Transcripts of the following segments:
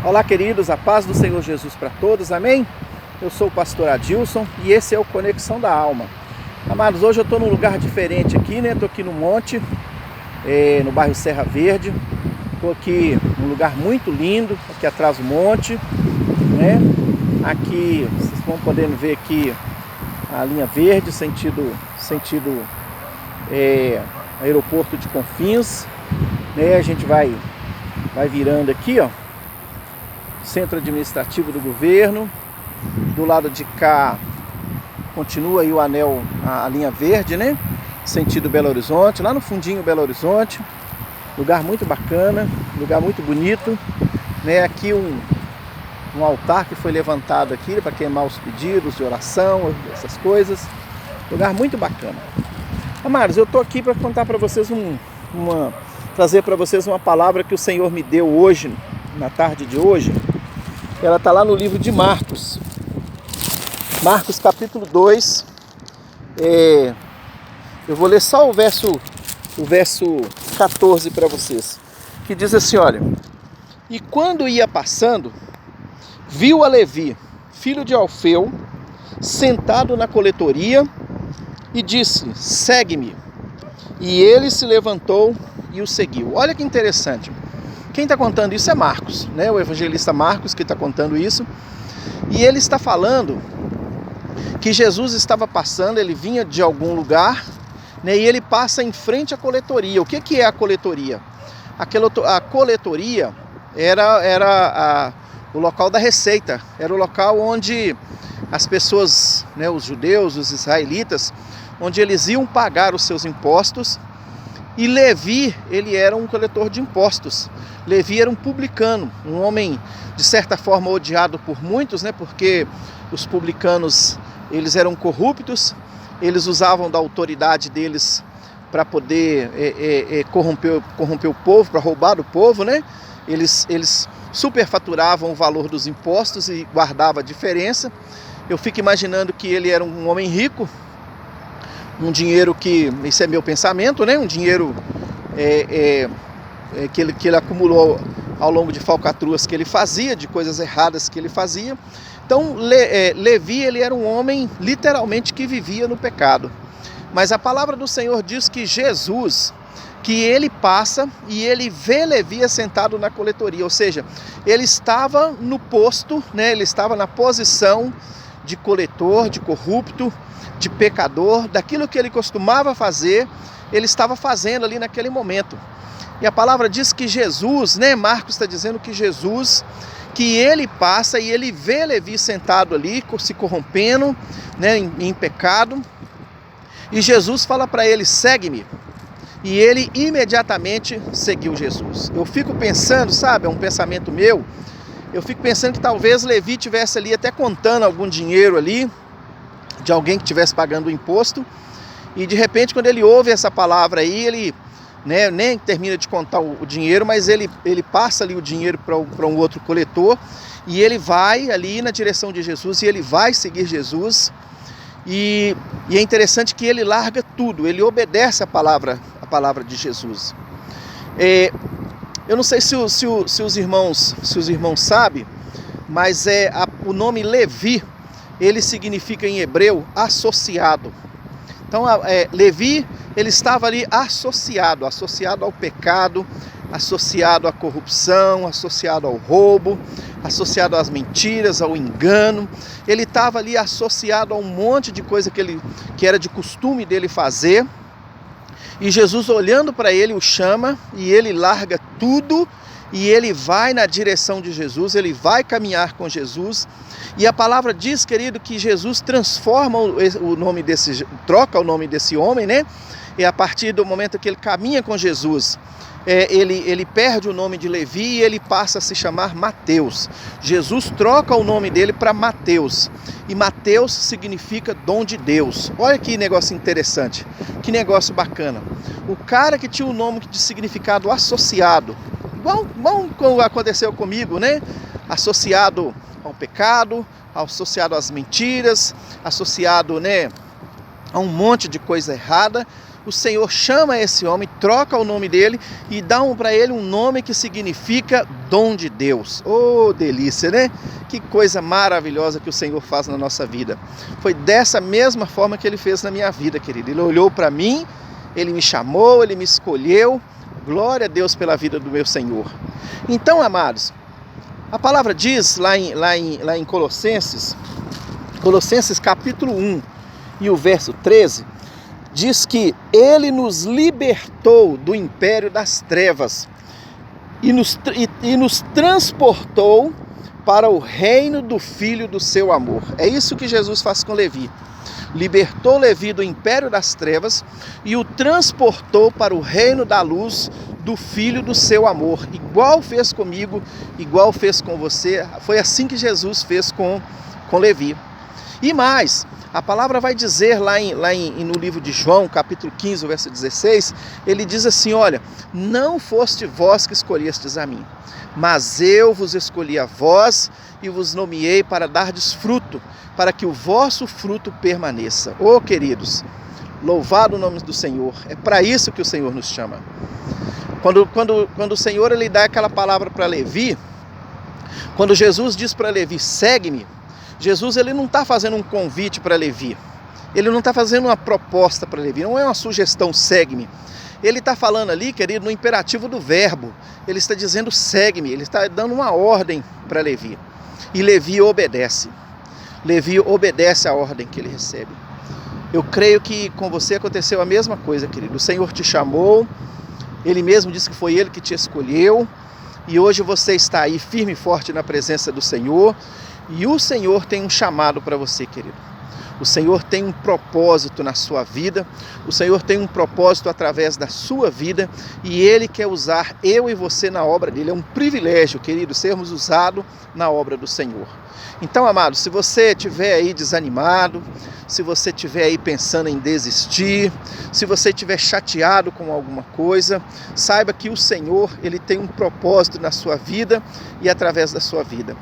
Olá, queridos, a paz do Senhor Jesus para todos, amém? Eu sou o pastor Adilson e esse é o Conexão da Alma. Amados, hoje eu estou num lugar diferente aqui, né? Estou aqui no monte, no bairro Serra Verde. Estou aqui num lugar muito lindo, aqui atrás do monte, né? Aqui, vocês vão podendo ver aqui a linha verde, sentido aeroporto de Confins, né? A gente vai virando aqui, ó. Centro administrativo do governo. Do lado de cá continua aí o anel, a linha verde, né? Sentido Belo Horizonte, lá no fundinho Belo Horizonte. Lugar muito bacana, lugar muito bonito, né? Aqui um altar que foi levantado aqui para queimar os pedidos de oração, essas coisas. Lugar muito bacana. Amados, eu estou aqui para contar para vocês trazer para vocês uma palavra que o Senhor me deu hoje, na tarde de hoje. Ela está lá no livro de Marcos. Marcos capítulo 2. Eu vou ler só o verso 14 para vocês. Que diz assim, olha. E quando ia passando, viu a Levi, filho de Alfeu, sentado na coletoria, e disse, segue-me. E ele se levantou e o seguiu. Olha que interessante. Quem está contando isso é Marcos, né? O evangelista Marcos que está contando isso. E ele está falando que Jesus estava passando, ele vinha de algum lugar, né? E ele passa em frente à coletoria. O que é a coletoria? A coletoria era o local da receita, era o local onde as pessoas, né, os judeus, os israelitas, onde eles iam pagar os seus impostos. E Levi, ele era um coletor de impostos. Levi era um publicano, um homem de certa forma odiado por muitos, né? Porque os publicanos, eles eram corruptos, eles usavam da autoridade deles para poder corromper o povo, para roubar do povo, né? Eles superfaturavam o valor dos impostos e guardavam a diferença. Eu fico imaginando que ele era um homem rico, um dinheiro esse é meu pensamento, né? Um dinheiro que ele acumulou ao longo de falcatruas que ele fazia, de coisas erradas que ele fazia. Então Levi, ele era um homem literalmente que vivia no pecado. Mas a palavra do Senhor diz que Jesus, que ele passa e ele vê Levi sentado na coletoria, ou seja, ele estava no posto, né? Ele estava na posição de coletor, de corrupto, de pecador, daquilo que ele costumava fazer, ele estava fazendo ali naquele momento. E a palavra diz que Jesus, né, Marcos está dizendo que Jesus, que ele passa e ele vê Levi sentado ali, se corrompendo, né, em pecado, e Jesus fala para ele, segue-me, e ele imediatamente seguiu Jesus. Eu fico pensando, sabe, é um pensamento meu, eu fico pensando que talvez Levi tivesse ali até contando algum dinheiro ali, de alguém que estivesse pagando o imposto, e de repente quando ele ouve essa palavra aí, ele, né, nem termina de contar o dinheiro, mas ele passa ali o dinheiro para um outro coletor, e ele vai ali na direção de Jesus, e ele vai seguir Jesus, e é interessante que ele larga tudo, ele obedece a palavra de Jesus. Eu não sei se os irmãos sabem, mas o nome Levi, ele significa em hebreu associado. Então Levi, ele estava ali associado ao pecado, associado à corrupção, associado ao roubo, associado às mentiras, ao engano. Ele estava ali associado a um monte de coisa que era de costume dele fazer. E Jesus, olhando para ele, o chama e ele larga tudo e ele vai na direção de Jesus, ele vai caminhar com Jesus. E a palavra diz, querido, que Jesus transforma troca o nome desse homem, né? E a partir do momento que ele caminha com Jesus, ele perde o nome de Levi e ele passa a se chamar Mateus. Jesus troca o nome dele para Mateus. E Mateus significa dom de Deus. Olha que negócio interessante, que negócio bacana. O cara que tinha o nome de significado associado, igual como aconteceu comigo, né? Associado ao pecado, associado às mentiras, associado, né, a um monte de coisa errada. o Senhor chama esse homem, troca o nome dele e dá para ele um nome que significa dom de Deus. Oh, delícia, né? Que coisa maravilhosa que o Senhor faz na nossa vida. Foi dessa mesma forma que ele fez na minha vida, querido. Ele olhou para mim, ele me chamou, ele me escolheu. Glória a Deus pela vida do meu Senhor. Então, amados, a palavra diz lá em Colossenses capítulo 1 e o verso 13, diz que ele nos libertou do império das trevas e nos transportou para o reino do Filho do seu amor. É isso que Jesus faz com Levi. Libertou Levi do império das trevas e o transportou para o reino da luz do Filho do seu amor. Igual fez comigo, igual fez com você. Foi assim que Jesus fez com Levi. E mais, a palavra vai dizer no livro de João, capítulo 15, verso 16, ele diz assim, olha, não foste vós que escolhestes a mim, mas eu vos escolhi a vós e vos nomeei para dardes fruto, para que o vosso fruto permaneça. Oh, queridos, louvado o nome do Senhor, é para isso que o Senhor nos chama. Quando o Senhor ele dá aquela palavra para Levi, quando Jesus diz para Levi, segue-me, Jesus ele não está fazendo um convite para Levi, ele não está fazendo uma proposta para Levi, não é uma sugestão, segue-me. Ele está falando ali, querido, no imperativo do verbo, ele está dizendo segue-me, ele está dando uma ordem para Levi. E Levi obedece a ordem que ele recebe. Eu creio que com você aconteceu a mesma coisa, querido. O Senhor te chamou, ele mesmo disse que foi ele que te escolheu, e hoje você está aí firme e forte na presença do Senhor. E o Senhor tem um chamado para você, querido. O Senhor tem um propósito na sua vida, o Senhor tem um propósito através da sua vida e Ele quer usar eu e você na obra dEle. É um privilégio, querido, sermos usados na obra do Senhor. Então, amado, se você estiver aí desanimado, se você estiver aí pensando em desistir, se você estiver chateado com alguma coisa, saiba que o Senhor, Ele tem um propósito na sua vida e através da sua vida.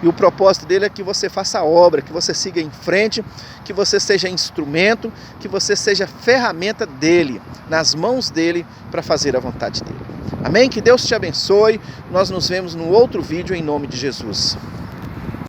E o propósito dele é que você faça a obra, que você siga em frente, que você seja instrumento, que você seja ferramenta dele, nas mãos dele, para fazer a vontade dele. Amém? Que Deus te abençoe. Nós nos vemos no outro vídeo em nome de Jesus.